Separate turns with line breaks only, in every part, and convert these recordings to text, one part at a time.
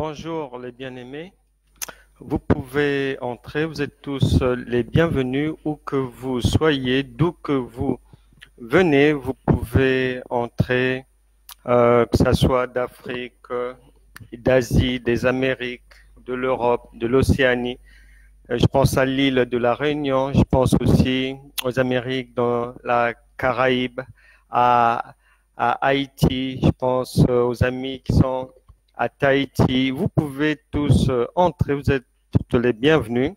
Bonjour les bien-aimés, vous pouvez entrer, vous êtes tous les bienvenus où que vous soyez, d'où que vous venez, vous pouvez entrer, que ce soit d'Afrique, d'Asie, des Amériques, de l'Europe, de l'Océanie. Je pense à l'île de la Réunion, je pense aussi aux Amériques, dans la Caraïbe, à, à Haïti, je pense aux amis qui sont à Tahiti. Vous pouvez tous entrer, vous êtes tous les bienvenus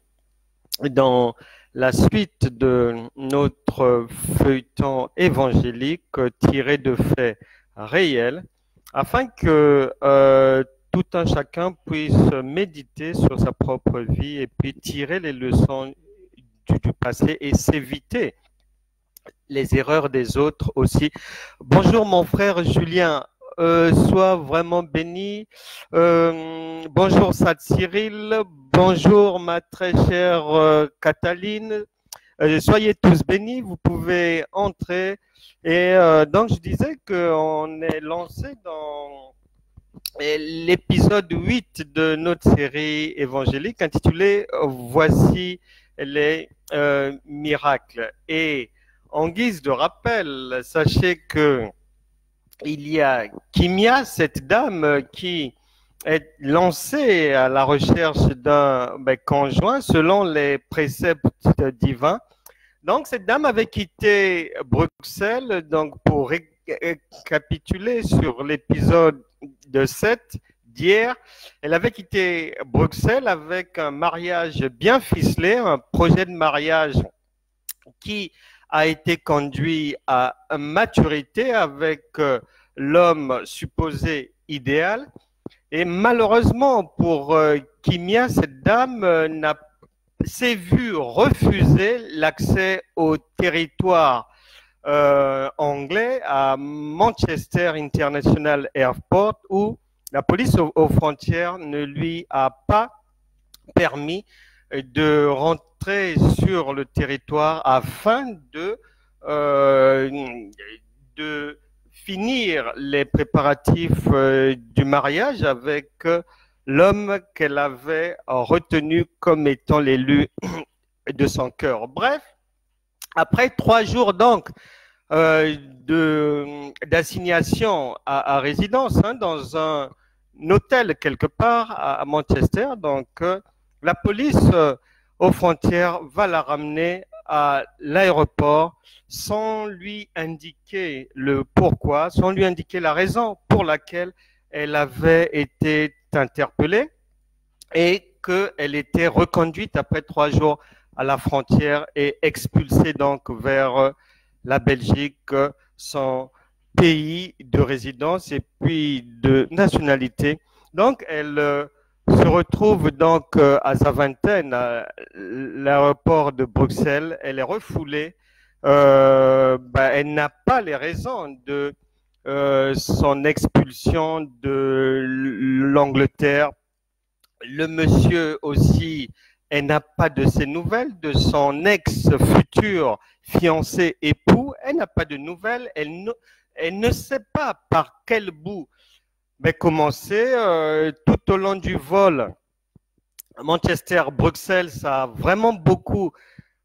dans la suite de notre feuilleton évangélique tiré de faits réels, afin que tout un chacun puisse méditer sur sa propre vie et puis tirer les leçons du passé et s'éviter les erreurs des autres aussi. Bonjour mon frère Julien, sois vraiment béni. Bonjour Sad Cyril, bonjour ma très chère Cataline. Soyez tous bénis, vous pouvez entrer. Et donc je disais qu'on est lancé dans l'épisode 8 de notre série évangélique intitulée Voici les miracles. Et en guise de rappel, sachez que il y a Kimia, cette dame qui est lancée à la recherche d'un conjoint selon les préceptes divins. Donc, cette dame avait quitté Bruxelles, donc pour récapituler sur l'épisode de 7 d'hier, elle avait quitté Bruxelles avec un mariage bien ficelé, un projet de mariage qui a été conduit à maturité avec l'homme supposé idéal. Et malheureusement pour Kimia, cette dame s'est vue refuser l'accès au territoire anglais à Manchester International Airport, où la police aux frontières ne lui a pas permis de rentrer sur le territoire afin de finir les préparatifs du mariage avec l'homme qu'elle avait retenu comme étant l'élu de son cœur. Bref, après 3 jours donc d'assignation à résidence dans un hôtel quelque part à Manchester, donc la police aux frontières va la ramener à l'aéroport sans lui indiquer le pourquoi, sans lui indiquer la raison pour laquelle elle avait été interpellée et qu'elle était reconduite après 3 jours à la frontière et expulsée donc vers la Belgique, son pays de résidence et puis de nationalité. Donc, elle se retrouve donc à Zaventem, à l'aéroport de Bruxelles. Elle est refoulée. Elle n'a pas les raisons de son expulsion de l'Angleterre. Le monsieur aussi, elle n'a pas de ses nouvelles de son ex-futur fiancé époux. Elle n'a pas de nouvelles. Elle ne sait pas par quel bout commencer. Tout au long du vol Manchester-Bruxelles, ça a vraiment beaucoup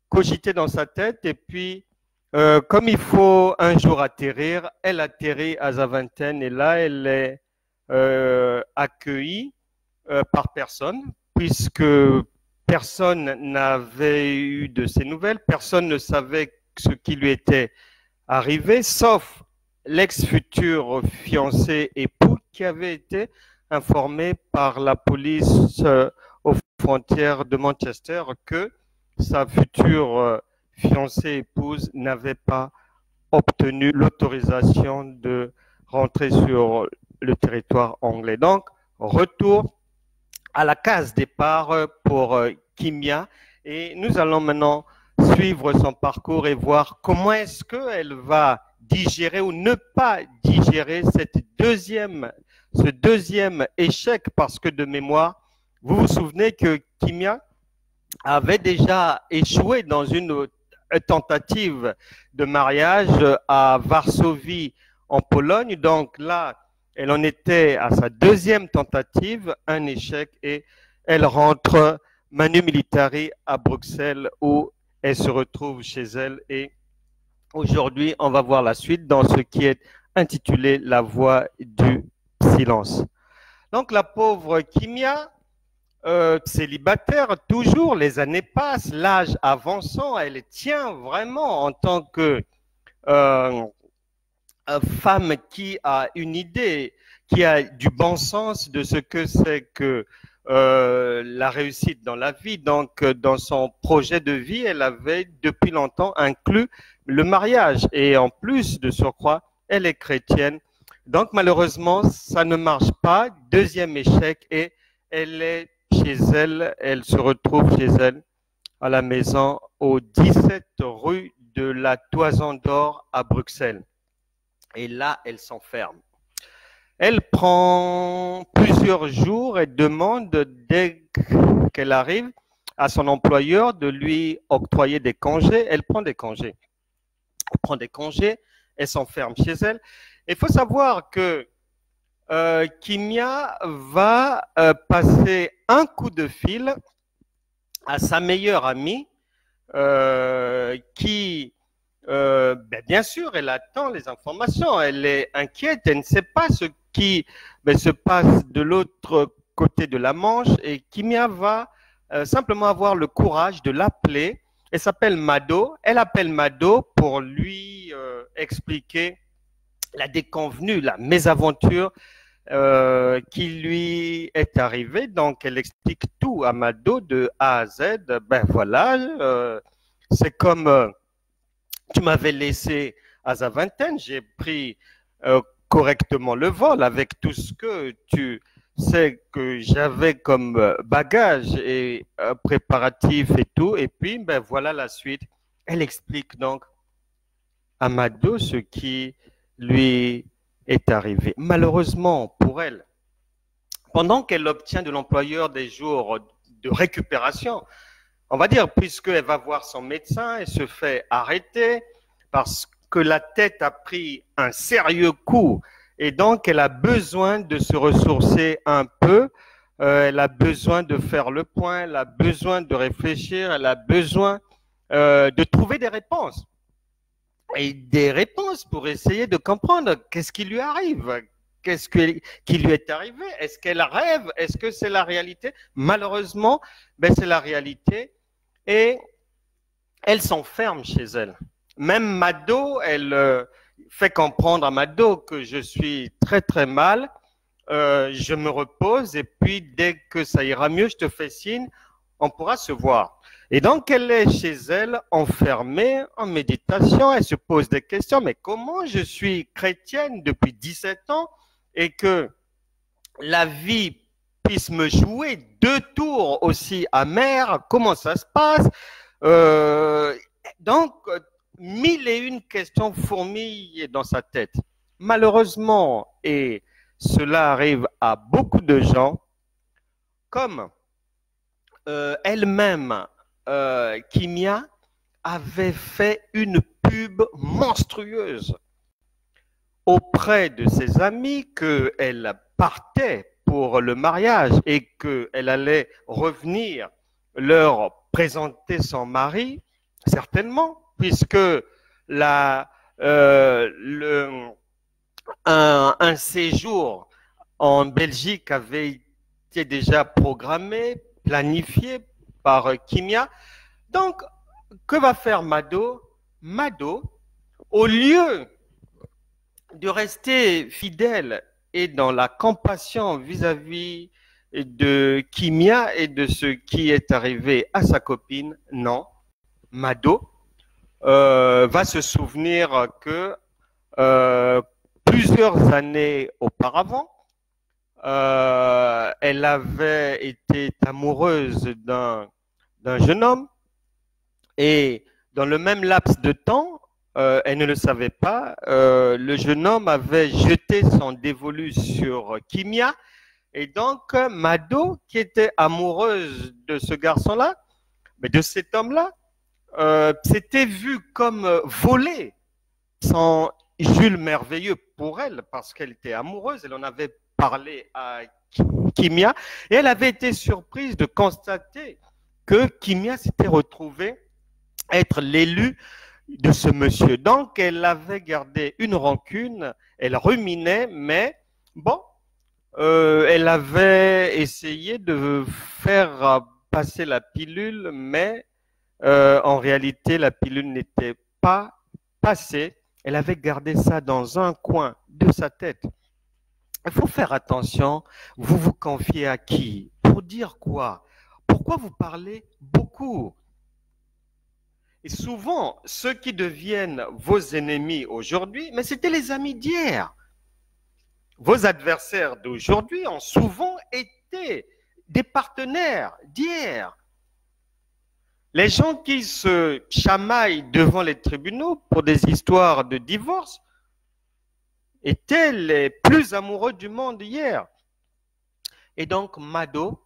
cogité dans sa tête. Et puis, comme il faut un jour atterrir, elle atterrit à Zaventem et là, elle est accueillie par personne, puisque personne n'avait eu de ses nouvelles, personne ne savait ce qui lui était arrivé, sauf l'ex-futur fiancé époux qui avait été informé par la police aux frontières de Manchester que sa future fiancée épouse n'avait pas obtenu l'autorisation de rentrer sur le territoire anglais. Donc, retour à la case départ pour Kimia et nous allons maintenant suivre son parcours et voir comment est-ce qu'elle va digérer ou ne pas digérer ce deuxième échec, parce que de mémoire, vous vous souvenez que Kimia avait déjà échoué dans une tentative de mariage à Varsovie en Pologne. Donc là, Elle en était à sa deuxième tentative, un échec, et elle rentre manu militari à Bruxelles où elle se retrouve chez elle. Et aujourd'hui, on va voir la suite dans ce qui est intitulé La voix du silence. Donc la pauvre Kimia, célibataire toujours, les années passent, l'âge avançant, elle tient vraiment en tant que euh, femme qui a une idée, qui a du bon sens de ce que c'est que la réussite dans la vie. Donc, dans son projet de vie, elle avait depuis longtemps inclus le mariage. Et en plus de surcroît, elle est chrétienne. Donc, malheureusement, ça ne marche pas. Deuxième échec et elle est chez elle, elle se retrouve chez elle à la maison au 17 rue de la Toison d'Or à Bruxelles. Et là, elle s'enferme. Elle prend plusieurs jours et demande, dès qu'elle arrive, à son employeur de lui octroyer des congés. Elle prend des congés. Elle prend des congés, elle s'enferme chez elle. Il faut savoir que Kimia va passer un coup de fil à sa meilleure amie qui bien sûr, elle attend les informations, elle est inquiète, elle ne sait pas ce qui se passe de l'autre côté de la Manche et Kimia va simplement avoir le courage de l'appeler. Elle s'appelle Mado, elle appelle Mado pour lui expliquer la déconvenue, la mésaventure qui lui est arrivée. Donc, elle explique tout à Mado de A à Z. Ben voilà, c'est comme tu m'avais laissé à sa vingtaine, j'ai pris correctement le vol avec tout ce que tu sais que j'avais comme bagage et préparatif et tout. Et puis, ben voilà la suite. Elle explique donc à Mado ce qui lui est arrivé. Malheureusement pour elle, pendant qu'elle obtient de l'employeur des jours de récupération, on va dire, puisqu'elle va voir son médecin, elle se fait arrêter parce que la tête a pris un sérieux coup et donc elle a besoin de se ressourcer un peu, elle a besoin de faire le point, elle a besoin de réfléchir, elle a besoin de trouver des réponses. Et des réponses pour essayer de comprendre qu'est-ce qui lui arrive, qu'est-ce qui lui est arrivé, est-ce qu'elle rêve, est-ce que c'est la réalité? Malheureusement, ben c'est la réalité. Et elle s'enferme chez elle. Même Mado, elle fait comprendre à Mado que je suis très très mal, je me repose et puis dès que ça ira mieux, je te fais signe, on pourra se voir. Et donc elle est chez elle, enfermée, en méditation, elle se pose des questions, mais comment je suis chrétienne depuis 17 ans et que la vie puisse me jouer deux tours aussi amers, comment ça se passe? Donc, mille et une questions fourmillent dans sa tête. Malheureusement, et cela arrive à beaucoup de gens, comme elle-même, Kimia, avait fait une pub monstrueuse auprès de ses amis qu'elle partait pour le mariage et qu'elle allait revenir leur présenter son mari, certainement, puisque un séjour en Belgique avait été déjà programmé, planifié par Kimia. Donc, que va faire Mado? Mado, au lieu de rester fidèle et dans la compassion vis-à-vis de Kimia et de ce qui est arrivé à sa copine, non, Mado va se souvenir que plusieurs années auparavant, elle avait été amoureuse d'un jeune homme et dans le même laps de temps, elle ne le savait pas, le jeune homme avait jeté son dévolu sur Kimia et donc Mado, qui était amoureuse de ce garçon-là, mais de cet homme-là, s'était vu comme volé son Jules merveilleux pour elle parce qu'elle était amoureuse. Elle en avait parlé à Kimia et elle avait été surprise de constater que Kimia s'était retrouvée être l'élu de ce monsieur. Donc, elle avait gardé une rancune, elle ruminait, mais bon, elle avait essayé de faire passer la pilule, mais en réalité, la pilule n'était pas passée. Elle avait gardé ça dans un coin de sa tête. Il faut faire attention. Vous vous confiez à qui? Pour dire quoi? Pourquoi vous parlez beaucoup? Et souvent, ceux qui deviennent vos ennemis aujourd'hui, mais c'était les amis d'hier. Vos adversaires d'aujourd'hui ont souvent été des partenaires d'hier. Les gens qui se chamaillent devant les tribunaux pour des histoires de divorce étaient les plus amoureux du monde hier. Et donc, Mado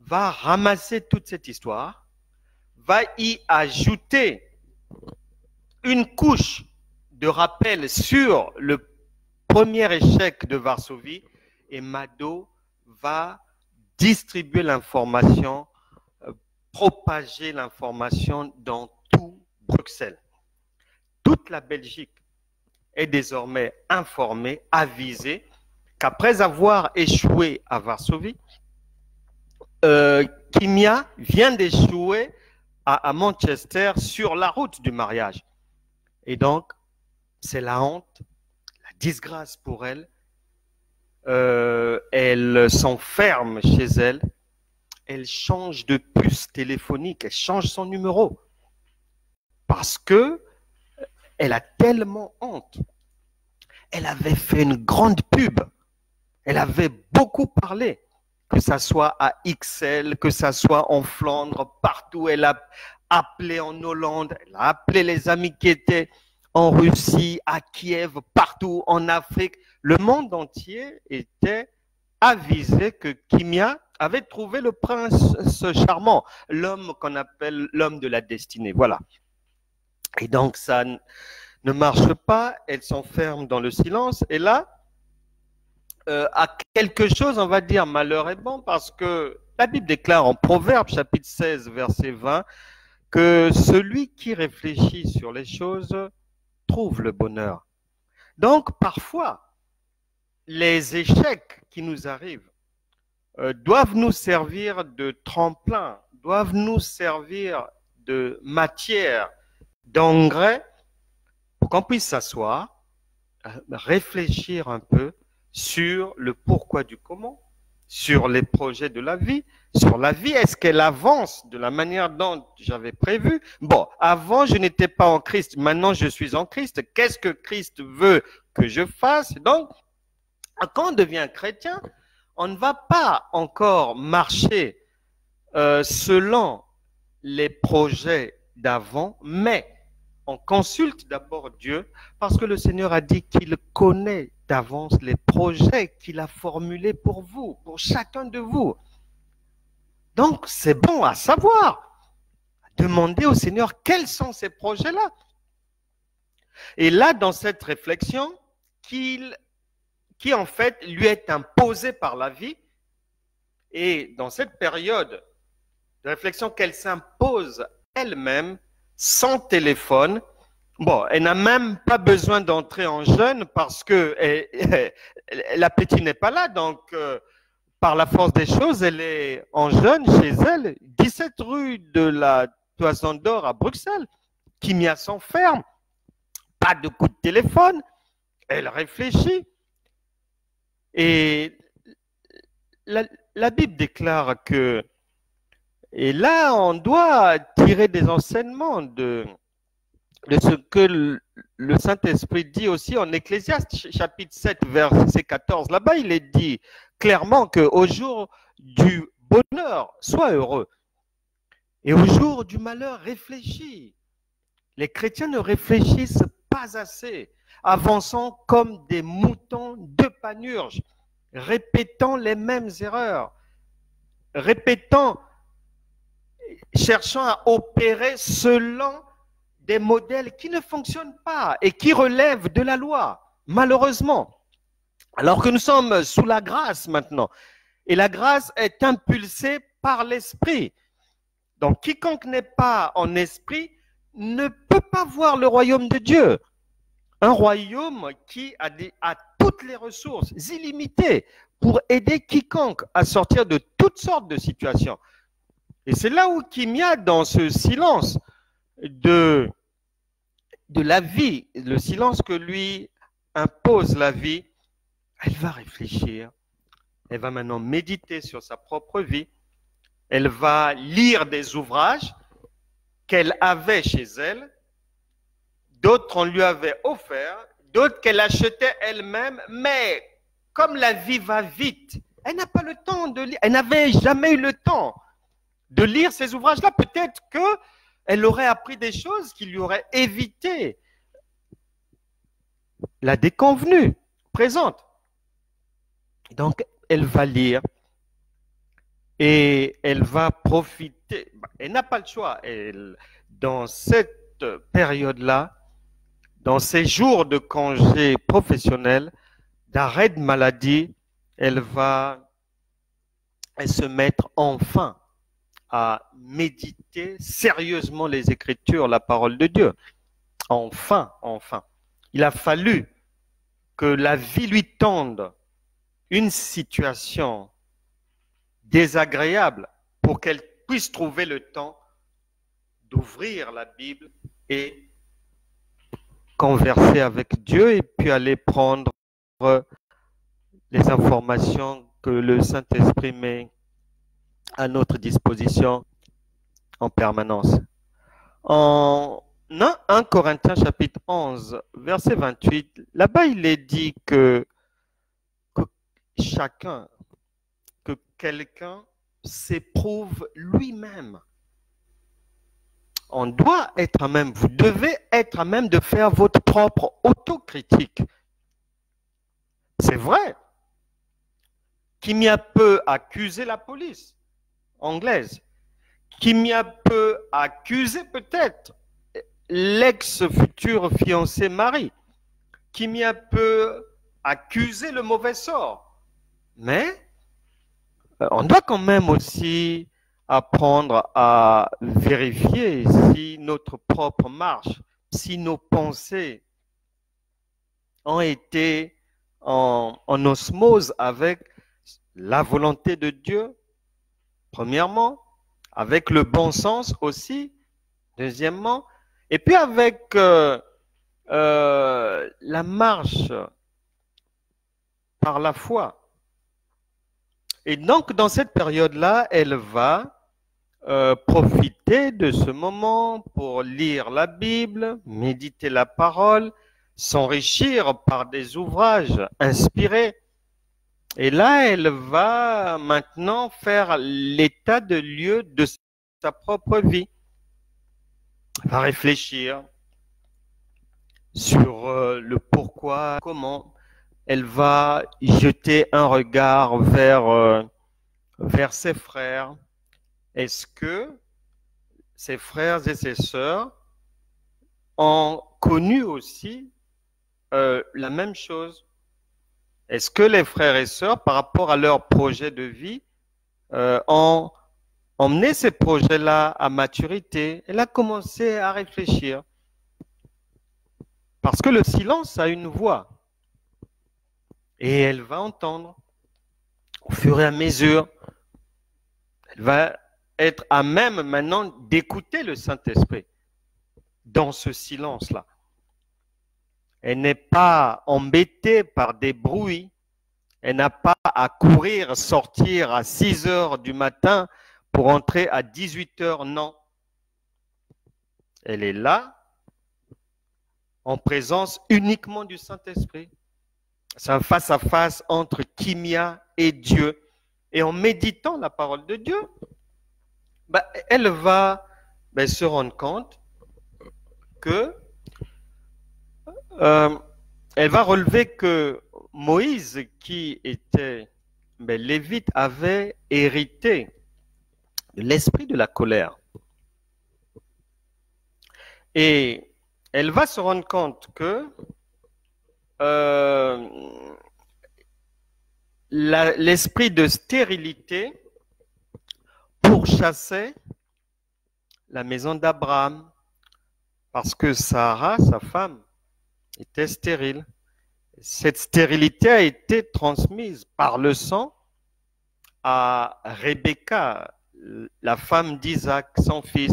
va ramasser toute cette histoire, va y ajouter une couche de rappel sur le premier échec de Varsovie et Mado va distribuer l'information, propager l'information dans tout Bruxelles. Toute la Belgique est désormais informée, avisée qu'après avoir échoué à Varsovie, Kimia vient d'échouer à Manchester sur la route du mariage. Et donc, c'est la honte, la disgrâce pour elle. Elle s'enferme chez elle. Elle change de puce téléphonique, elle change son numéro. Parce que elle a tellement honte. Elle avait fait une grande pub. Elle avait beaucoup parlé. Que ça soit à XL, que ça soit en Flandre, partout. Elle a appelé en Hollande, elle a appelé les amis qui étaient en Russie, à Kiev, partout en Afrique. Le monde entier était avisé que Kimia avait trouvé le prince charmant, l'homme qu'on appelle l'homme de la destinée. Voilà. Et donc, ça ne marche pas, elle s'enferme dans le silence. Et là, à quelque chose, on va dire, malheur est bon, parce que la Bible déclare en Proverbe, chapitre 16, verset 20, que celui qui réfléchit sur les choses trouve le bonheur. Donc, parfois, les échecs qui nous arrivent doivent nous servir de tremplin, doivent nous servir de matière, d'engrais, pour qu'on puisse s'asseoir, réfléchir un peu sur le pourquoi du comment, sur les projets de la vie, sur la vie. Est-ce qu'elle avance de la manière dont j'avais prévu? Bon, avant, je n'étais pas en Christ. Maintenant, je suis en Christ. Qu'est-ce que Christ veut que je fasse? Donc, quand on devient chrétien, on ne va pas encore marcher selon les projets d'avant, mais on consulte d'abord Dieu parce que le Seigneur a dit qu'il connaît d'avance les projets qu'il a formulés pour vous, pour chacun de vous. Donc, c'est bon à savoir. Demandez au Seigneur quels sont ces projets-là. Et là, dans cette réflexion, qui en fait lui est imposée par la vie, et dans cette période de réflexion qu'elle s'impose elle-même, sans téléphone, bon, elle n'a même pas besoin d'entrer en jeûne parce que l'appétit n'est pas là, donc par la force des choses, elle est en jeûne chez elle, 17 rue de la Toison d'Or à Bruxelles. Kimia s'enferme, pas de coup de téléphone, elle réfléchit. Et la Bible déclare que, et là on doit tirer des enseignements de ce que le Saint-Esprit dit aussi en Ecclésiaste, chapitre 7, verset 14. Là-bas, il est dit clairement qu'au jour du bonheur, sois heureux. Et au jour du malheur, réfléchis. Les chrétiens ne réfléchissent pas assez, avançant comme des moutons de panurge, répétant les mêmes erreurs, cherchant à opérer selon des modèles qui ne fonctionnent pas et qui relèvent de la loi. malheureusement. Alors que nous sommes sous la grâce maintenant. Et la grâce est impulsée par l'esprit. Donc, quiconque n'est pas en esprit ne peut pas voir le royaume de Dieu. Un royaume qui a toutes les ressources illimitées pour aider quiconque à sortir de toutes sortes de situations. Et c'est là où Kimia, dans ce silence de la vie, le silence que lui impose la vie, elle va réfléchir, elle va maintenant méditer sur sa propre vie, elle va lire des ouvrages qu'elle avait chez elle, d'autres on lui avait offert, d'autres qu'elle achetait elle-même, mais comme la vie va vite, elle n'a pas le temps de lire, elle n'avait jamais eu le temps de lire ces ouvrages-là. Peut-être qu'elle aurait appris des choses qui lui auraient évité la déconvenue présente. Donc, elle va lire et elle va profiter. Elle n'a pas le choix. Dans cette période-là, dans ces jours de congé professionnel, d'arrêt de maladie, elle va se mettre enfin à méditer sérieusement les Écritures, la parole de Dieu. Enfin. Il a fallu que la vie lui tende une situation désagréable pour qu'elle puisse trouver le temps d'ouvrir la Bible et converser avec Dieu et puis aller prendre les informations que le Saint-Esprit met à notre disposition en permanence. En 1 Corinthiens chapitre 11, verset 28, là-bas il est dit que chacun, que quelqu'un s'éprouve lui-même. On doit être à même, vous devez être à même de faire votre propre autocritique. C'est vrai. Kimia peut accuser la police anglaise. Kimia peut accuser peut-être l'ex-futur fiancé mari. Kimia peut accuser le mauvais sort. Mais on doit quand même aussi apprendre à vérifier si notre propre marche, si nos pensées ont été en osmose avec la volonté de Dieu, premièrement, avec le bon sens aussi, deuxièmement, et puis avec la marche par la foi. Et donc, dans cette période-là, elle va profiter de ce moment pour lire la Bible, méditer la parole, s'enrichir par des ouvrages inspirés. Et là, elle va maintenant faire l'état de lieu de sa propre vie. Elle va réfléchir sur le pourquoi, comment. Elle va jeter un regard vers ses frères. Est-ce que ses frères et ses sœurs ont connu aussi la même chose? Est-ce que les frères et sœurs, par rapport à leur projet de vie, ont emmené ces projets-là à maturité? Elle a commencé à réfléchir. Parce que le silence a une voix. Et elle va entendre au fur et à mesure. Elle va être à même maintenant d'écouter le Saint-Esprit dans ce silence-là. Elle n'est pas embêtée par des bruits. Elle n'a pas à courir, sortir à 6 heures du matin pour entrer à 18 heures. Non. Elle est là en présence uniquement du Saint-Esprit. C'est un face-à-face entre Kimia et Dieu. Et en méditant la parole de Dieu, elle va se rendre compte que elle va relever que Moïse, qui était lévite, avait hérité de l'esprit de la colère. Et elle va se rendre compte que euh, l'esprit de stérilité pourchassait la maison d'Abraham parce que Sarah, sa femme, était stérile. Cette stérilité a été transmise par le sang à Rebecca, la femme d'Isaac, son fils.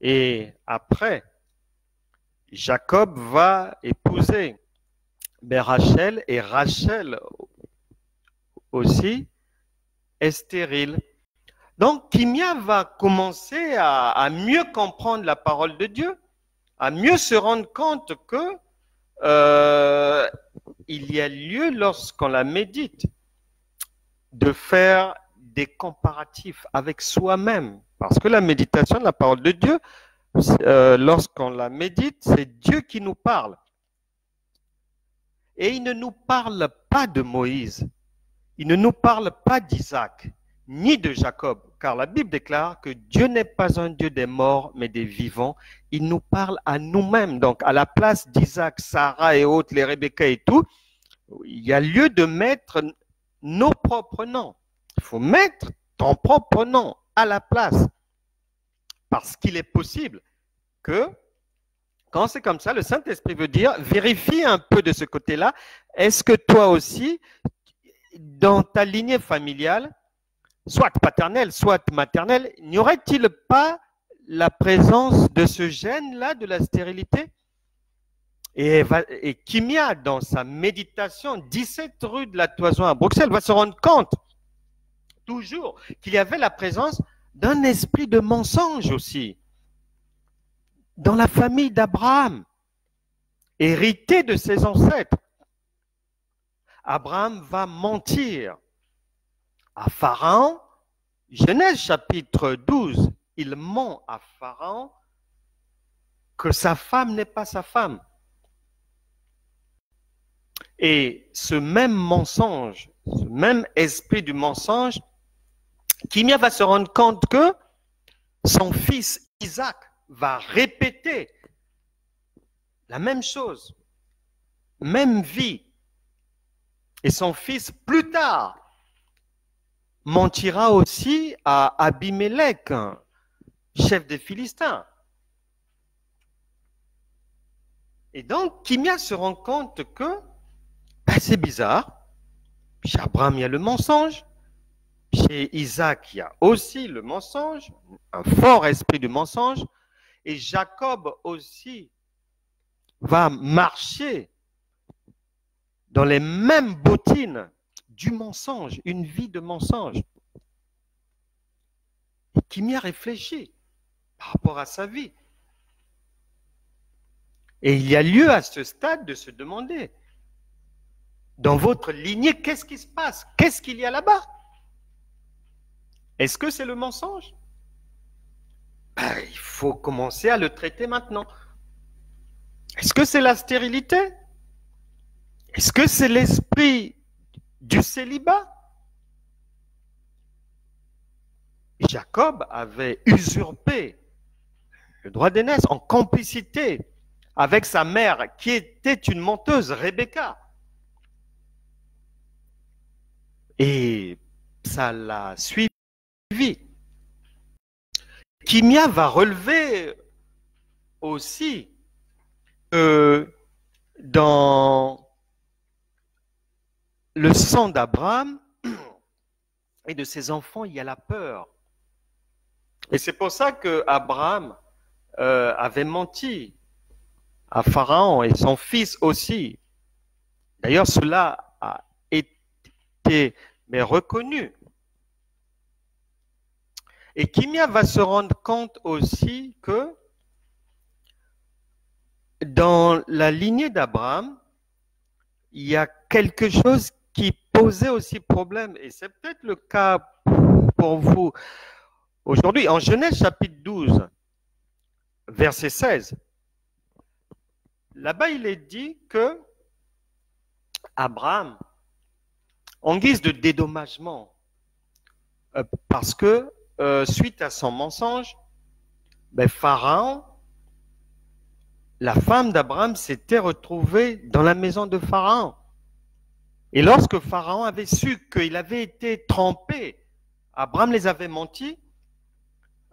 Et après, Jacob va épouser Rachel, et Rachel aussi est stérile. Donc, Kimia va commencer à mieux comprendre la parole de Dieu, à mieux se rendre compte que il y a lieu, lorsqu'on la médite, de faire des comparatifs avec soi-même. Parce que la méditation de la parole de Dieu, lorsqu'on la médite, c'est Dieu qui nous parle. Et il ne nous parle pas de Moïse, il ne nous parle pas d'Isaac, ni de Jacob, car la Bible déclare que Dieu n'est pas un Dieu des morts, mais des vivants. Il nous parle à nous-mêmes. Donc, à la place d'Isaac, Sarah et autres, les Rebecca et tout, il y a lieu de mettre nos propres noms. Il faut mettre ton propre nom à la place. Parce qu'il est possible que, quand c'est comme ça, le Saint-Esprit veut dire, vérifie un peu de ce côté-là. Est-ce que toi aussi, dans ta lignée familiale, soit paternelle, soit maternelle, n'y aurait-il pas la présence de ce gène-là de la stérilité? Et Kimia, dans sa méditation, 17 rue de la Toison à Bruxelles, va se rendre compte toujours qu'il y avait la présence d'un esprit de mensonge aussi dans la famille d'Abraham, hérité de ses ancêtres. Abraham va mentir à Pharaon. Genèse chapitre 12, il ment à Pharaon que sa femme n'est pas sa femme. Et ce même mensonge, ce même esprit du mensonge, Kimia va se rendre compte que son fils Isaac va répéter la même chose, même vie. Et son fils, plus tard, mentira aussi à Abimelech, chef des Philistins. Et donc, Kimia se rend compte que c'est bizarre. Chez Abraham, il y a le mensonge. Chez Isaac, il y a aussi le mensonge, un fort esprit de mensonge. Et Jacob aussi va marcher dans les mêmes bottines du mensonge, une vie de mensonge. Et Kimia réfléchit par rapport à sa vie. Et il y a lieu à ce stade de se demander, dans votre lignée, qu'est-ce qui se passe? Qu'est-ce qu'il y a là-bas? Est-ce que c'est le mensonge? Il faut commencer à le traiter maintenant. Est-ce que c'est la stérilité? Est-ce que c'est l'esprit du célibat? Jacob avait usurpé le droit d'aînesse en complicité avec sa mère qui était une menteuse, Rebecca. Et ça l'a suivi. Kimia va relever aussi que dans le sang d'Abraham et de ses enfants, il y a la peur. Et c'est pour ça que Abraham avait menti à Pharaon et son fils aussi. D'ailleurs, cela a été reconnu. Et Kimia va se rendre compte aussi que dans la lignée d'Abraham, il y a quelque chose qui posait aussi problème. Et c'est peut-être le cas pour vous aujourd'hui. En Genèse chapitre 12, verset 16, là-bas il est dit que Abraham, en guise de dédommagement, parce que suite à son mensonge, Pharaon la femme d'Abraham s'était retrouvée dans la maison de Pharaon. Et lorsque Pharaon avait su qu'il avait été trompé, Abraham les avait menti,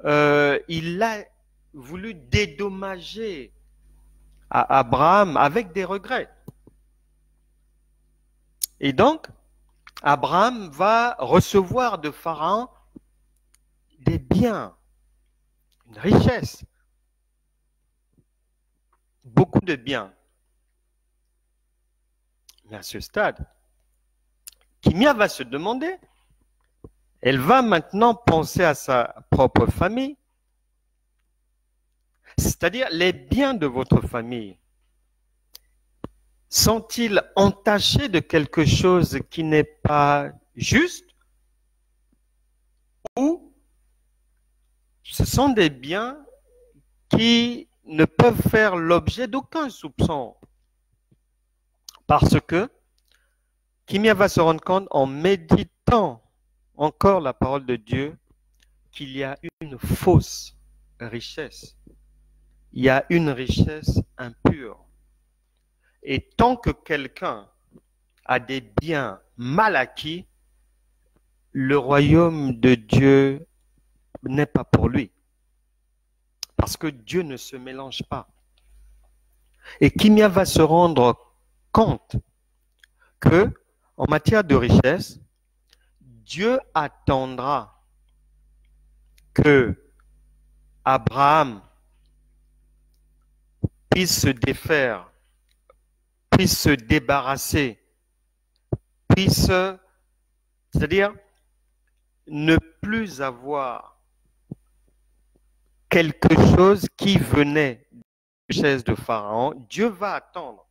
il a voulu dédommager à Abraham avec des regrets. Et donc, Abraham va recevoir de Pharaon des biens, une richesse, beaucoup de biens. Mais à ce stade, Kimia va se demander, elle va maintenant penser à sa propre famille, c'est-à-dire les biens de votre famille. Sont-ils entachés de quelque chose qui n'est pas juste ou ce sont des biens qui ne peuvent faire l'objet d'aucun soupçon? Parce que Kimia va se rendre compte en méditant encore la parole de Dieu qu'il y a une fausse richesse. Il y a une richesse impure. Et tant que quelqu'un a des biens mal acquis, le royaume de Dieu n'est pas pour lui. Parce que Dieu ne se mélange pas. Et Kimia va se rendre compte que, en matière de richesse, Dieu attendra que Abraham puisse se défaire, puisse se débarrasser, puisse, c'est-à-dire ne plus avoir quelque chose qui venait de la richesse de Pharaon. Dieu va attendre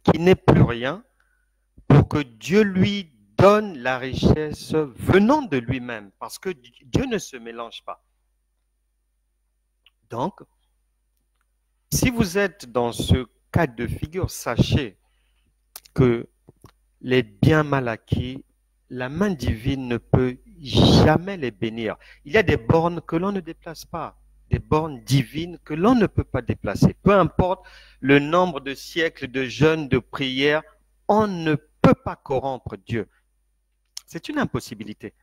qu'il n'ait plus rien pour que Dieu lui donne la richesse venant de lui-même, parce que Dieu ne se mélange pas. Donc, si vous êtes dans ce cas de figure, sachez que les biens mal acquis, la main divine ne peut jamais les bénir. Il y a des bornes que l'on ne déplace pas, des bornes divines que l'on ne peut pas déplacer. Peu importe le nombre de siècles de jeûnes, de prières, on ne peut pas corrompre Dieu. C'est une impossibilité.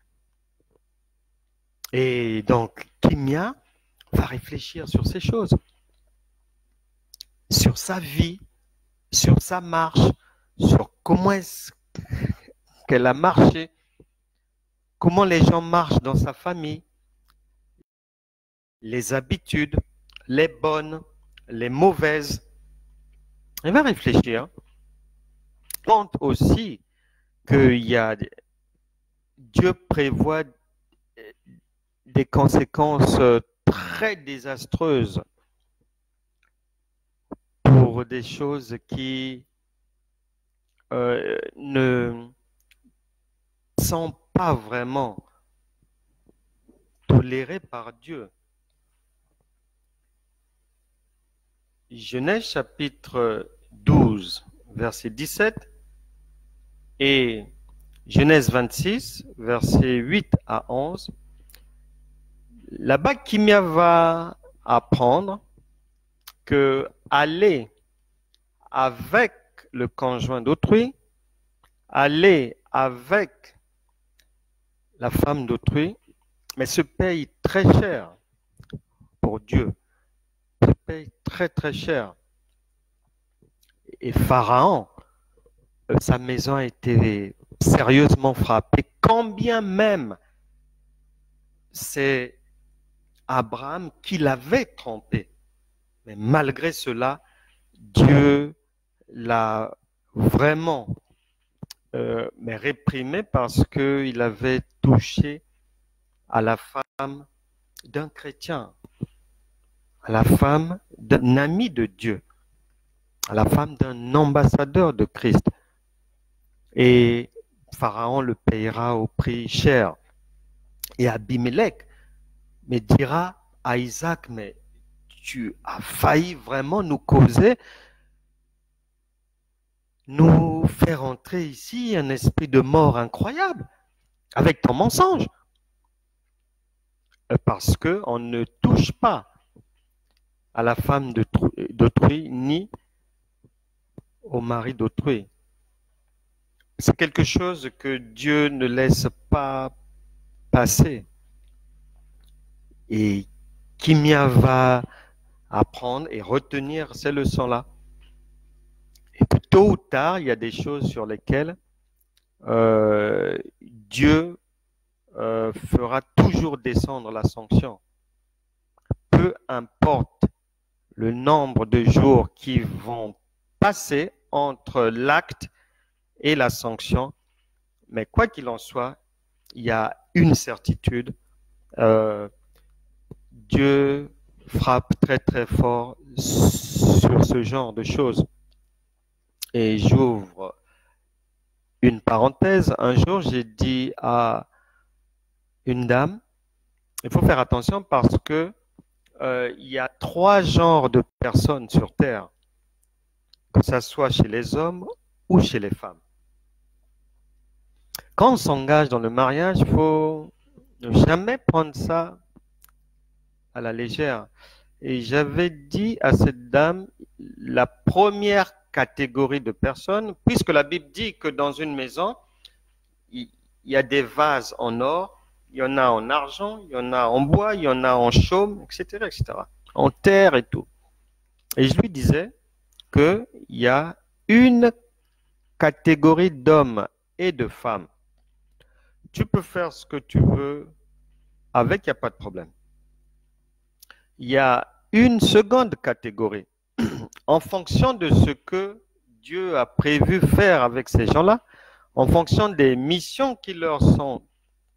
Et donc, Kimia va réfléchir sur ces choses, sur sa vie, sur sa marche, sur comment est-ce qu'elle a marché, comment les gens marchent dans sa famille, les habitudes, les bonnes, les mauvaises. Elle va réfléchir. Compte aussi qu'il y a Dieu prévoit des conséquences très désastreuses pour des choses qui ne sont pas vraiment tolérées par Dieu. Genèse chapitre 12, verset 17 et Genèse 26, versets 8 à 11. Là-bas, Kimia va apprendre que aller avec le conjoint d'autrui, aller avec la femme d'autrui, mais se paye très cher pour Dieu, se paye très très cher. Et Pharaon, sa maison a été sérieusement frappée, quand bien même c'est Abraham qui l'avait trompé. Mais malgré cela, Dieu l'a vraiment réprimé parce qu'il avait touché à la femme d'un chrétien, à la femme d'un ami de Dieu, à la femme d'un ambassadeur de Christ. Et Pharaon le payera au prix cher. Et Abimelech me dira à Isaac, mais tu as failli vraiment nous causer, nous faire entrer ici un esprit de mort incroyable avec ton mensonge. Parce qu'on ne touche pas à la femme d'autrui, ni au mari d'autrui. C'est quelque chose que Dieu ne laisse pas passer et Kimia va apprendre et retenir ces leçons-là. Et que tôt ou tard, il y a des choses sur lesquelles Dieu fera toujours descendre la sanction. Peu importe le nombre de jours qui vont passer entre l'acte et la sanction, mais quoi qu'il en soit, il y a une certitude, Dieu frappe très très fort sur ce genre de choses. Et j'ouvre une parenthèse. Un jour, j'ai dit à une dame, il faut faire attention parce que il y a 3 genres de personnes sur Terre, que ce soit chez les hommes ou chez les femmes. Quand on s'engage dans le mariage, il faut ne jamais prendre ça à la légère. Et j'avais dit à cette dame, la première catégorie de personnes, puisque la Bible dit que dans une maison, il y a des vases en or, il y en a en argent, il y en a en bois, il y en a en chaume, etc., etc., en terre et tout. Et je lui disais qu'il y a une catégorie d'hommes et de femmes. Tu peux faire ce que tu veux avec, il n'y a pas de problème. Il y a une seconde catégorie. En fonction de ce que Dieu a prévu faire avec ces gens-là, en fonction des missions qui leur sont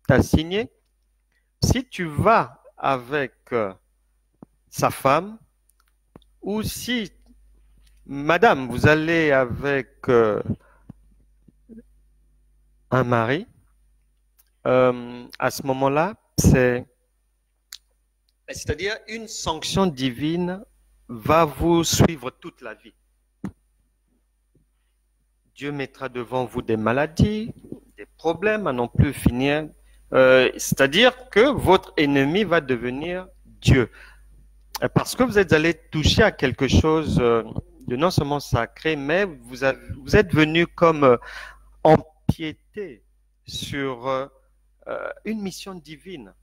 assignées, si tu vas avec sa femme, ou si, madame, vous allez avec un mari, à ce moment-là, c'est-à-dire une sanction divine va vous suivre toute la vie. Dieu mettra devant vous des maladies, des problèmes à non plus finir. C'est-à-dire que votre ennemi va devenir Dieu. Parce que vous êtes allé toucher à quelque chose de non seulement sacré, mais vous êtes venu comme empiéter sur une mission divine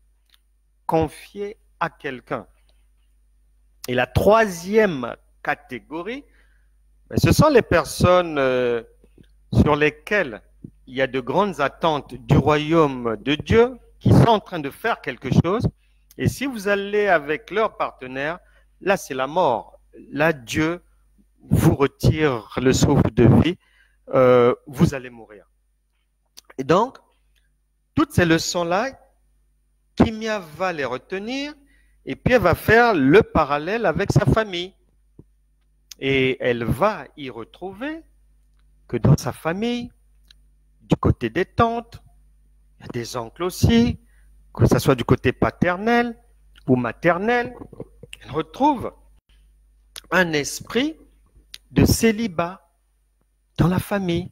confiée à quelqu'un. Et la troisième catégorie, ce sont les personnes sur lesquelles il y a de grandes attentes du royaume de Dieu qui sont en train de faire quelque chose. Et si vous allez avec leur partenaire, là c'est la mort. Là Dieu vous retire le souffle de vie, vous allez mourir. Et donc, toutes ces leçons-là, Kimia va les retenir et puis elle va faire le parallèle avec sa famille. Et elle va y retrouver que dans sa famille, du côté des tantes, il y a des oncles aussi, que ce soit du côté paternel ou maternel, elle retrouve un esprit de célibat dans la famille.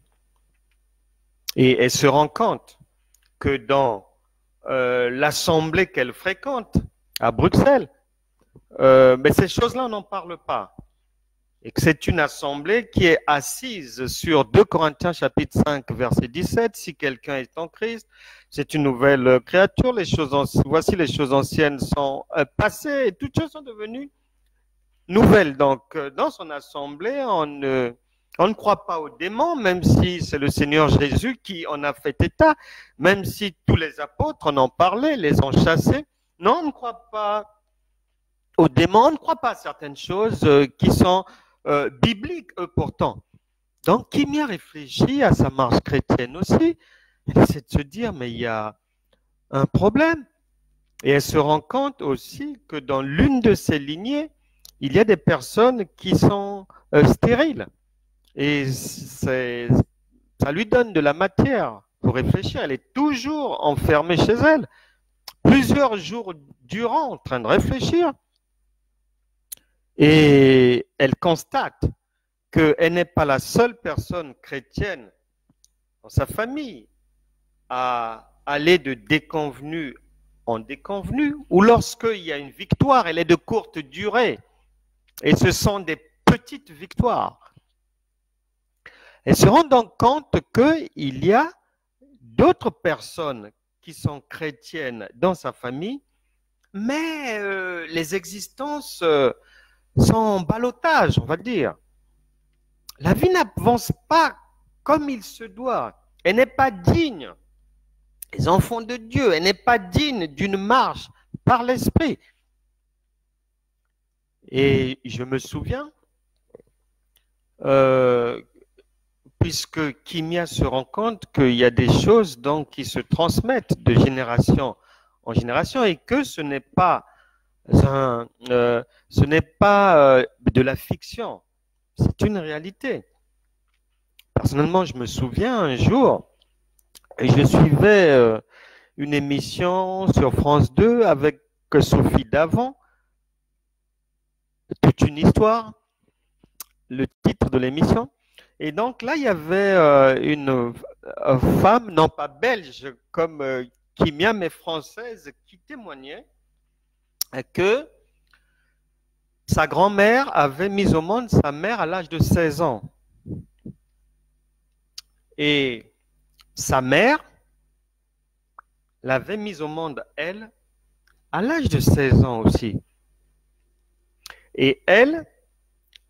Et elle se rend compte que dans l'assemblée qu'elle fréquente à Bruxelles, mais ces choses-là, on n'en parle pas. Et que c'est une assemblée qui est assise sur 2 Corinthiens chapitre 5 verset 17. Si quelqu'un est en Christ, c'est une nouvelle créature. Voici les choses anciennes sont passées et toutes choses sont devenues nouvelles. Donc, dans son assemblée, on ne croit pas aux démons, même si c'est le Seigneur Jésus qui en a fait état, même si tous les apôtres en ont parlé, les ont chassés. Non, on ne croit pas aux démons, on ne croit pas à certaines choses qui sont bibliques, eux, pourtant. Donc, Kimia réfléchit à sa marche chrétienne aussi. Elle essaie de se dire, mais il y a un problème. Et elle se rend compte aussi que dans l'une de ces lignées, il y a des personnes qui sont stériles. Et ça lui donne de la matière pour réfléchir. Elle est toujours enfermée chez elle, plusieurs jours durant, en train de réfléchir. Et elle constate qu'elle n'est pas la seule personne chrétienne dans sa famille à aller de déconvenu en déconvenu, ou lorsqu'il y a une victoire, elle est de courte durée. Et ce sont des petites victoires. Elle se rend donc compte qu'il y a d'autres personnes qui sont chrétiennes dans sa famille, mais les existences sont en ballottage, on va dire. La vie n'avance pas comme il se doit. Elle n'est pas digne. Les enfants de Dieu, elle n'est pas digne d'une marche par l'esprit. Et je me souviens, puisque Kimia se rend compte qu'il y a des choses donc qui se transmettent de génération en génération et que ce n'est pas de la fiction, c'est une réalité. Personnellement, je me souviens un jour, et je suivais une émission sur France 2 avec Sophie Davant, toute une histoire, le titre de l'émission. Et donc là, il y avait une femme, non pas belge comme Kimia, mais française, qui témoignait que sa grand-mère avait mis au monde sa mère à l'âge de 16 ans. Et sa mère l'avait mise au monde, elle, à l'âge de 16 ans aussi. Et elle,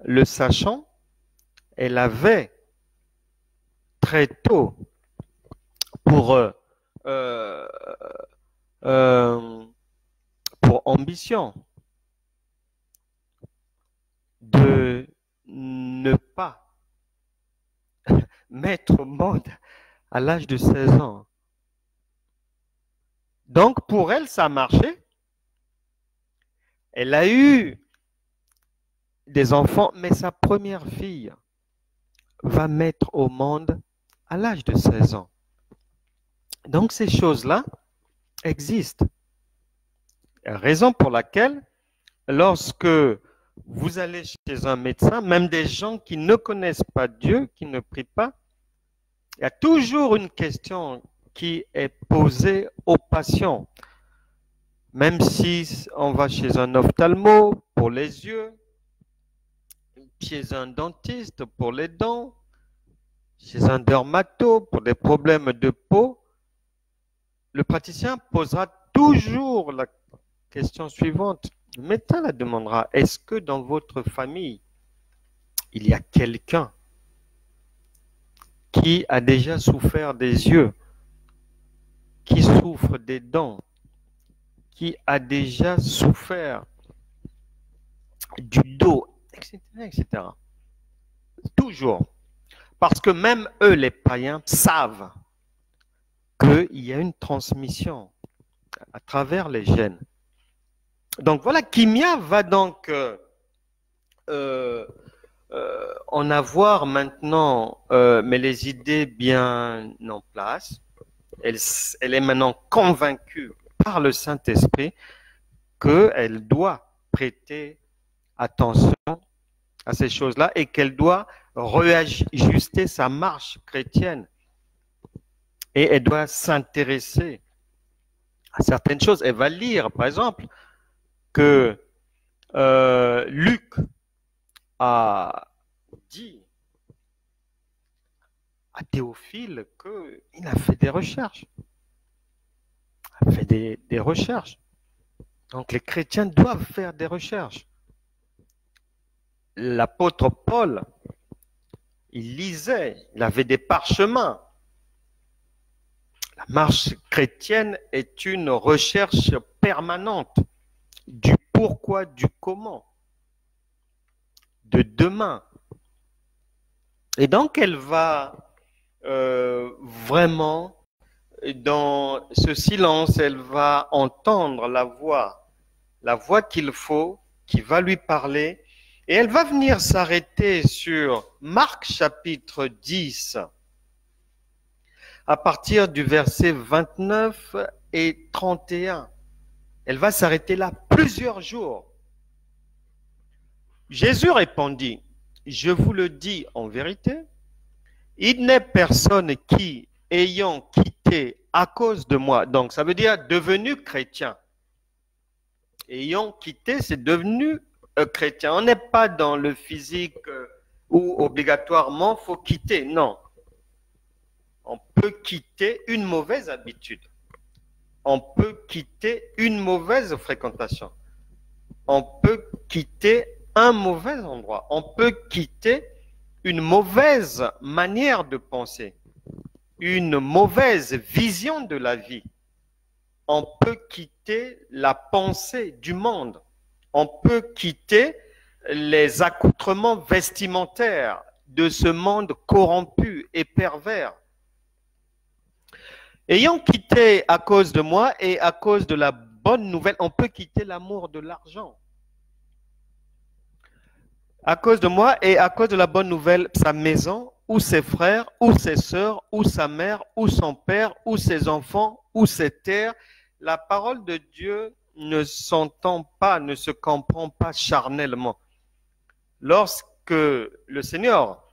le sachant, elle avait très tôt pour ambition de ne pas mettre au monde à l'âge de 16 ans. Donc pour elle, ça a marché. Elle a eu des enfants, mais sa première fille va mettre au monde à l'âge de 16 ans. Donc ces choses-là existent. Raison pour laquelle, lorsque vous allez chez un médecin, même des gens qui ne connaissent pas Dieu, qui ne prient pas, il y a toujours une question qui est posée aux patients. Même si on va chez un ophtalmo pour les yeux, chez un dentiste pour les dents, chez un dermato pour des problèmes de peau, le praticien posera toujours la question suivante. Le médecin la demandera, est-ce que dans votre famille, il y a quelqu'un qui a déjà souffert des yeux, qui souffre des dents, qui a déjà souffert du dos, etc., etc. Toujours. Parce que même eux, les païens, savent qu'il y a une transmission à travers les gènes. Donc voilà, Kimia va donc en avoir maintenant, mais les idées bien en place. Elle est maintenant convaincue par le Saint-Esprit qu'elle doit prêter attention à ces choses-là et qu'elle doit réajuster sa marche chrétienne. Et elle doit s'intéresser à certaines choses. Elle va lire, par exemple, que Luc a dit à Théophile qu'il a fait des recherches. Il a fait des recherches. Donc les chrétiens doivent faire des recherches. L'apôtre Paul, il lisait, il avait des parchemins. La marche chrétienne est une recherche permanente du pourquoi, du comment, de demain. Et donc elle va vraiment, dans ce silence, elle va entendre la voix qu'il faut, qui va lui parler, et elle va venir s'arrêter sur Marc chapitre 10, à partir du verset 29 et 31. Elle va s'arrêter là plusieurs jours. Jésus répondit, je vous le dis en vérité, il n'est personne qui, ayant quitté à cause de moi, donc ça veut dire devenu chrétien, ayant quitté, c'est devenu chrétien. On n'est pas dans le physique où obligatoirement faut quitter. Non. On peut quitter une mauvaise habitude. On peut quitter une mauvaise fréquentation. On peut quitter un mauvais endroit. On peut quitter une mauvaise manière de penser, une mauvaise vision de la vie. On peut quitter la pensée du monde. On peut quitter les accoutrements vestimentaires de ce monde corrompu et pervers. Ayant quitté à cause de moi et à cause de la bonne nouvelle, on peut quitter l'amour de l'argent. À cause de moi et à cause de la bonne nouvelle, sa maison, ou ses frères, ou ses sœurs, ou sa mère, ou son père, ou ses enfants, ou ses terres. La parole de Dieu ne s'entend pas, ne se comprend pas charnellement. Lorsque le Seigneur,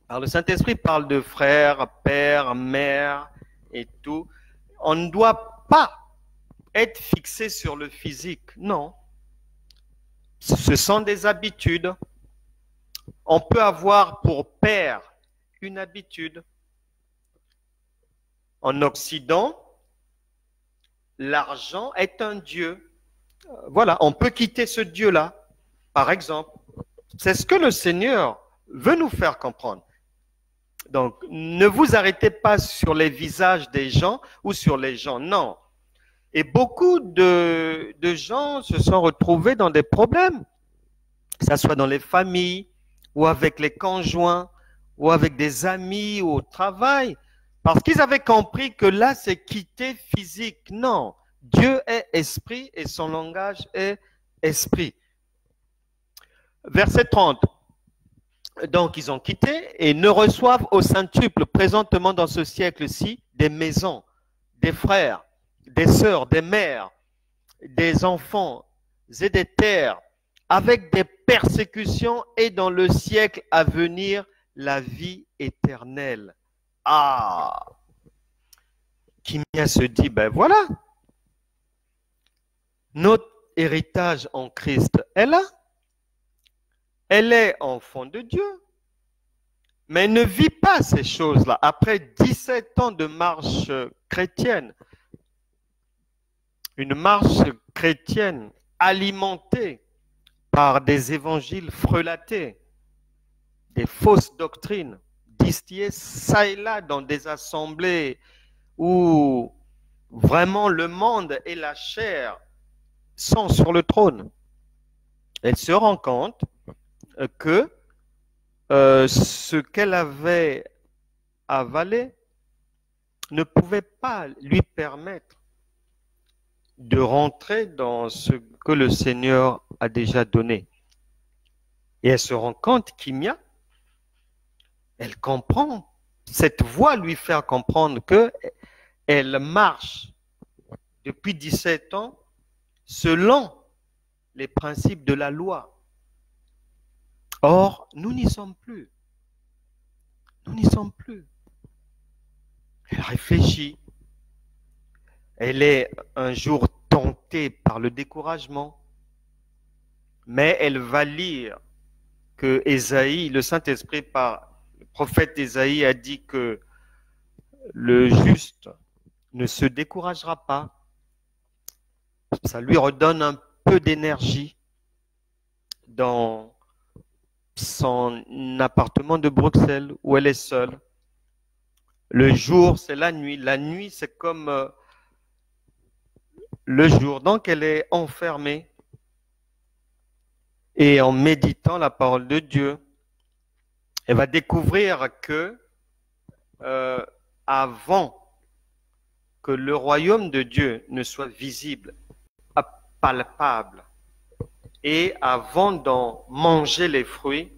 par le Saint-Esprit, parle de frères, pères, mères et tout, on ne doit pas être fixé sur le physique. Non. Ce sont des habitudes. On peut avoir pour père une habitude. En Occident, l'argent est un dieu. Voilà, on peut quitter ce dieu-là, par exemple. C'est ce que le Seigneur veut nous faire comprendre. Donc, ne vous arrêtez pas sur les visages des gens ou sur les gens, non. Et beaucoup de gens se sont retrouvés dans des problèmes, que ce soit dans les familles, ou avec les conjoints, ou avec des amis, ou au travail, parce qu'ils avaient compris que là, c'est quitter physique. Non, Dieu est esprit et son langage est esprit. Verset 30. Donc, ils ont quitté et ne reçoivent au centuple présentement dans ce siècle-ci des maisons, des frères, des sœurs, des mères, des enfants et des terres, avec des persécutions et dans le siècle à venir, la vie éternelle. Ah! Kimia se dit, ben voilà, notre héritage en Christ est là. Elle est enfant de Dieu, mais elle ne vit pas ces choses-là. Après 17 ans de marche chrétienne, une marche chrétienne alimentée par des évangiles frelatés, des fausses doctrines, distillées ça et là dans des assemblées où vraiment le monde et la chair sont sur le trône. Elle se rend compte que ce qu'elle avait avalé ne pouvait pas lui permettre de rentrer dans ce que le Seigneur a déjà donné. Et elle se rend compte qu'Imia, elle comprend, cette voix lui fait comprendre qu'elle marche depuis 17 ans selon les principes de la loi. Or, nous n'y sommes plus. Nous n'y sommes plus. Elle réfléchit. Elle est un jour tentée par le découragement. Mais elle va lire que Ésaïe, le Saint-Esprit par le prophète Ésaïe a dit que le juste ne se découragera pas. Ça lui redonne un peu d'énergie dans son appartement de Bruxelles où elle est seule. Le jour, c'est la nuit. La nuit, c'est comme le jour. Donc, elle est enfermée. Et en méditant la parole de Dieu, elle va découvrir que avant que le royaume de Dieu ne soit visible, palpable, et avant d'en manger les fruits,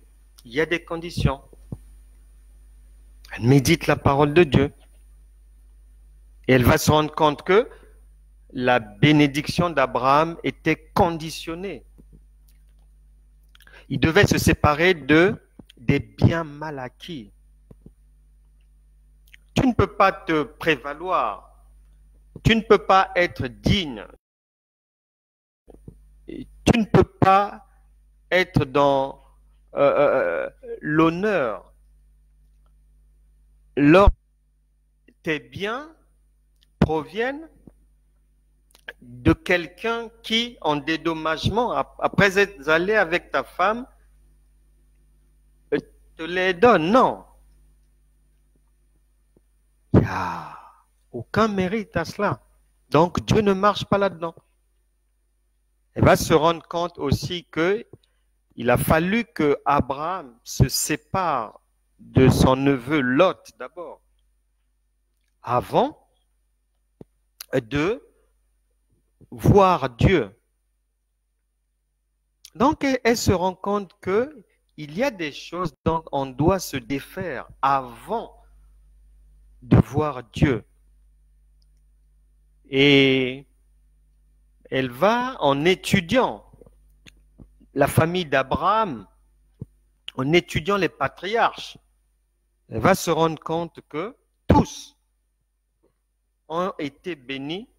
il y a des conditions. Elle médite la parole de Dieu. Et elle va se rendre compte que la bénédiction d'Abraham était conditionnée. Il devait se séparer des biens mal acquis. Tu ne peux pas te prévaloir. Tu ne peux pas être digne. Tu ne peux pas être dans l'honneur. Lorsque tes biens proviennent de quelqu'un qui, en dédommagement, après être allé avec ta femme, te les donne. Non. Il n'y a aucun mérite à cela. Donc, Dieu ne marche pas là-dedans. Elle va se rendre compte aussi qu'il a fallu que Abraham se sépare de son neveu Lot d'abord, avant de voir Dieu. Donc, elle se rend compte qu'il y a des choses dont on doit se défaire avant de voir Dieu. Et elle va, en étudiant la famille d'Abraham, en étudiant les patriarches, elle va se rendre compte que tous ont été bénis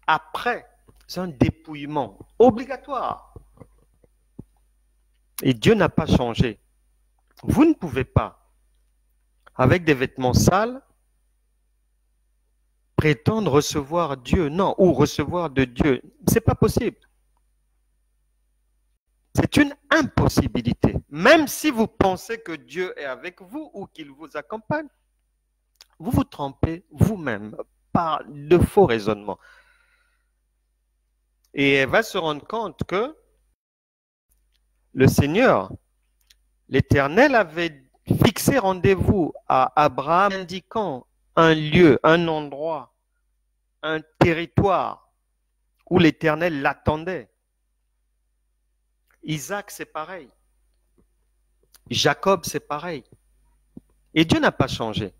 après un dépouillement obligatoire. Et Dieu n'a pas changé. Vous ne pouvez pas, avec des vêtements sales, prétendre recevoir Dieu, non, ou recevoir de Dieu. C'est pas possible. C'est une impossibilité. Même si vous pensez que Dieu est avec vous ou qu'il vous accompagne, vous vous trompez vous-même par de faux raisonnements. Et elle va se rendre compte que le Seigneur, l'Éternel, avait fixé rendez-vous à Abraham, indiquant un lieu, un endroit, un territoire où l'Éternel l'attendait. Isaac, c'est pareil. Jacob, c'est pareil. Et Dieu n'a pas changé.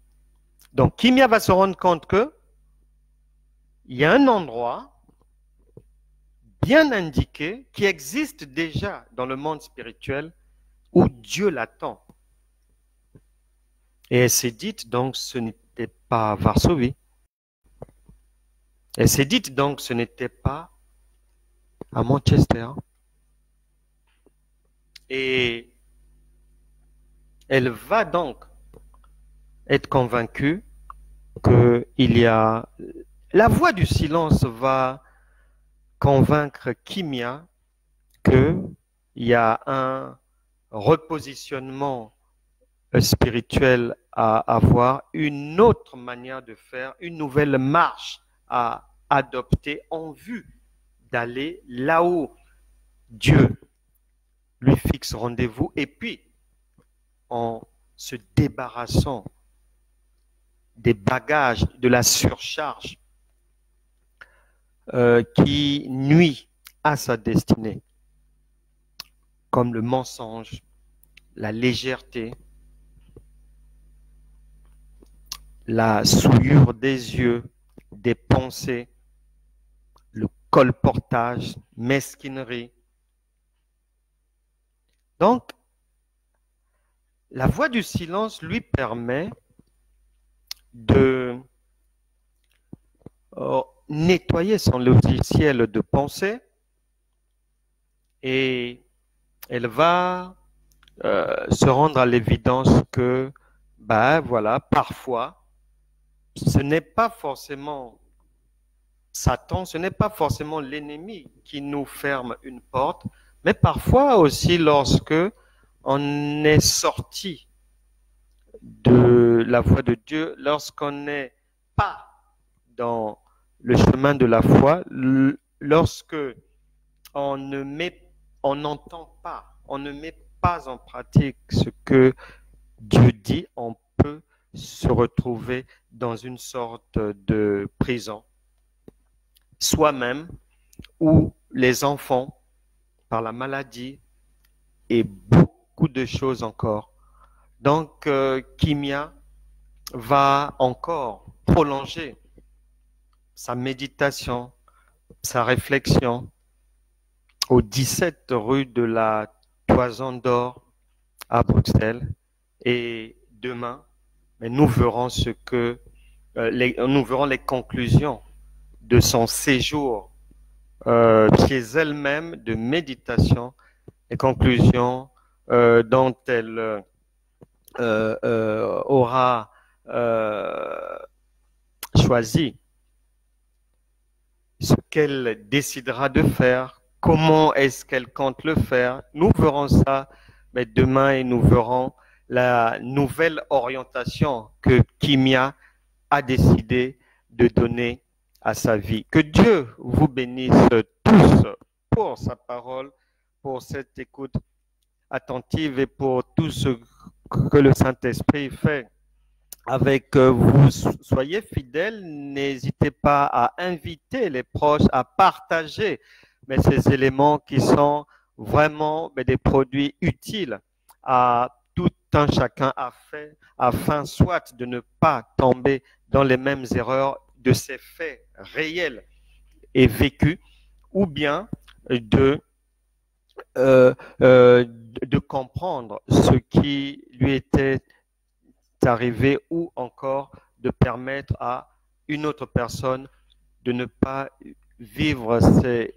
Donc, Kimia va se rendre compte que il y a un endroit bien indiqué qui existe déjà dans le monde spirituel où Dieu l'attend. Et elle s'est dite, donc, ce n'était pas Varsovie. Elle s'est dite, donc, ce n'était pas à Manchester. Et elle va donc être convaincue qu'il y a... La voix du silence va convaincre Kimia qu'il y a un repositionnement spirituel à avoir, une autre manière de faire, une nouvelle marche à adopter en vue d'aller là où Dieu lui fixe rendez-vous, et puis en se débarrassant des bagages, de la surcharge qui nuit à sa destinée, comme le mensonge, la légèreté, la souillure des yeux, des pensées, le colportage, mesquinerie. Donc, la voix du silence lui permet de nettoyer son logiciel de pensée et elle va se rendre à l'évidence que, voilà, parfois, ce n'est pas forcément Satan, ce n'est pas forcément l'ennemi qui nous ferme une porte, mais parfois aussi lorsque on est sorti de la voie de Dieu, lorsqu'on n'est pas dans le chemin de la foi, lorsque on n'entend pas, on ne met pas en pratique ce que Dieu dit, on peut se retrouver dans une sorte de prison, soi-même ou les enfants, par la maladie et beaucoup de choses encore. Donc, Kimia va encore prolonger sa méditation, sa réflexion au 17 rue de la Toison d'Or à Bruxelles. Et demain, nous verrons nous verrons les conclusions de son séjour chez elle-même de méditation les conclusions dont elle aura choisi, ce qu'elle décidera de faire, comment est-ce qu'elle compte le faire. Nous verrons ça mais demain et nous verrons la nouvelle orientation que Kimia a décidé de donner à sa vie. Que Dieu vous bénisse tous pour sa parole, pour cette écoute attentive et pour tout ce que le Saint-Esprit fait avec vous. Soyez fidèles, n'hésitez pas à inviter les proches, à partager ces éléments qui sont vraiment des produits utiles à tout un chacun afin soit de ne pas tomber dans les mêmes erreurs de ces faits réels et vécus, ou bien de comprendre ce qui lui était arrivé, ou encore de permettre à une autre personne de ne pas vivre ces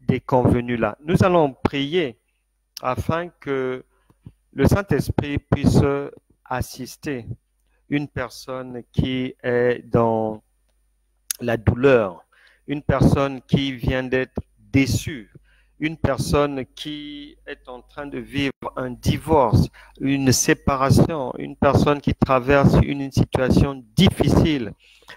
déconvenus-là. Nous allons prier afin que le Saint-Esprit puisse assister une personne qui est dans la douleur, une personne qui vient d'être déçue, une personne qui est en train de vivre un divorce, une séparation, une personne qui traverse une situation difficile,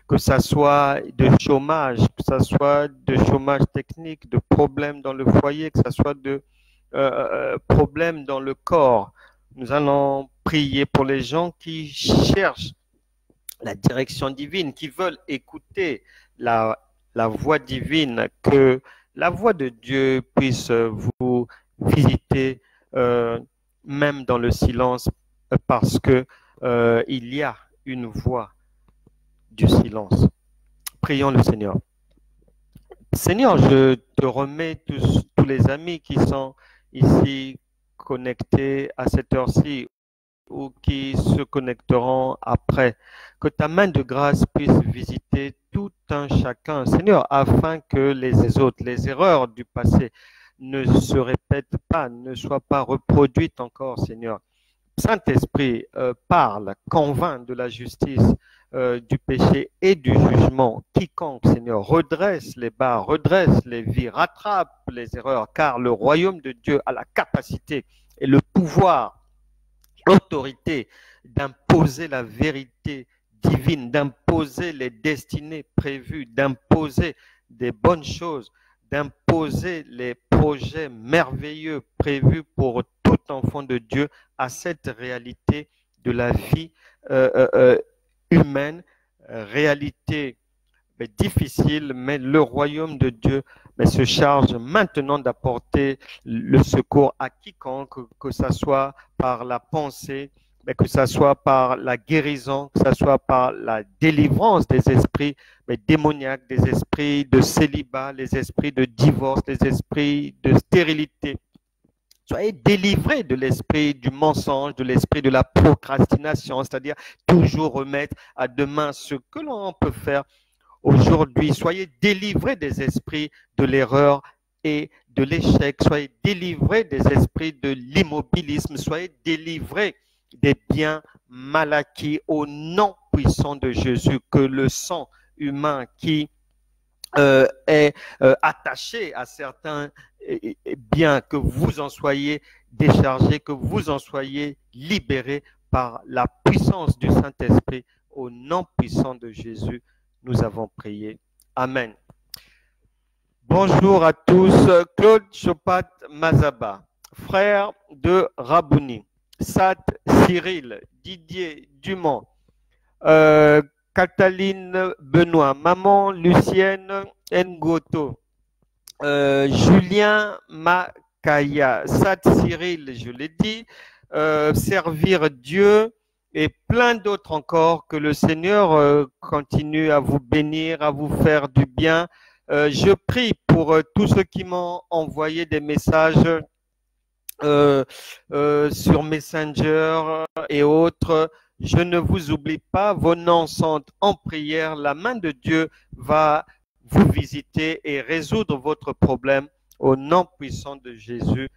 que ce soit de chômage, que ce soit de chômage technique, de problèmes dans le foyer, que ce soit de problèmes dans le corps. Nous allons prier pour les gens qui cherchent la direction divine, qui veulent écouter la voix divine, que la voix de Dieu puisse vous visiter même dans le silence, parce que il y a une voix du silence. Prions le Seigneur. Seigneur, je te remets tous les amis qui sont ici connectés à cette heure-ci ou qui se connecteront après. Que ta main de grâce puisse visiter tout un chacun, Seigneur, afin que les autres, les erreurs du passé ne se répètent pas, ne soient pas reproduites encore, Seigneur. Saint-Esprit, parle, convainc de la justice, du péché et du jugement. Quiconque, Seigneur, redresse les barres, redresse les vies, rattrape les erreurs, car le royaume de Dieu a la capacité et le pouvoir, l'autorité d'imposer la vérité divine, d'imposer les destinées prévues, d'imposer des bonnes choses, d'imposer les projets merveilleux prévus pour tout enfant de Dieu à cette réalité de la vie humaine, réalité difficile, mais le royaume de Dieu se charge maintenant d'apporter le secours à quiconque, que ce soit par la pensée, que ce soit par la guérison, que ce soit par la délivrance des esprits démoniaques, des esprits de célibat, les esprits de divorce, les esprits de stérilité. Soyez délivrés de l'esprit du mensonge, de l'esprit de la procrastination, c'est-à-dire toujours remettre à demain ce que l'on peut faire aujourd'hui. Soyez délivrés des esprits de l'erreur et de l'échec. Soyez délivrés des esprits de l'immobilisme. Soyez délivrés des biens mal acquis au nom puissant de Jésus. Que le sang humain qui est attaché à certains biens, que vous en soyez déchargés, que vous en soyez libérés par la puissance du Saint-Esprit. Au nom puissant de Jésus, nous avons prié. Amen. Bonjour à tous. Claude Chopat Mazaba, frère de Rabouni, Sat Cyril, Didier Dumont, Cataline Benoît, Maman Lucienne Ngoto, Julien Makaya, Sat Cyril, je l'ai dit, Servir Dieu, et plein d'autres encore. Que le Seigneur continue à vous bénir, à vous faire du bien. Je prie pour tous ceux qui m'ont envoyé des messages sur Messenger et autres. Je ne vous oublie pas, vos noms sont en prière. La main de Dieu va vous visiter et résoudre votre problème au nom puissant de Jésus.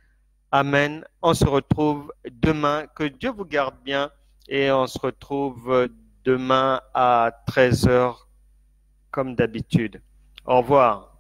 Amen. On se retrouve demain. Que Dieu vous garde bien et on se retrouve demain à 13 heures comme d'habitude. Au revoir.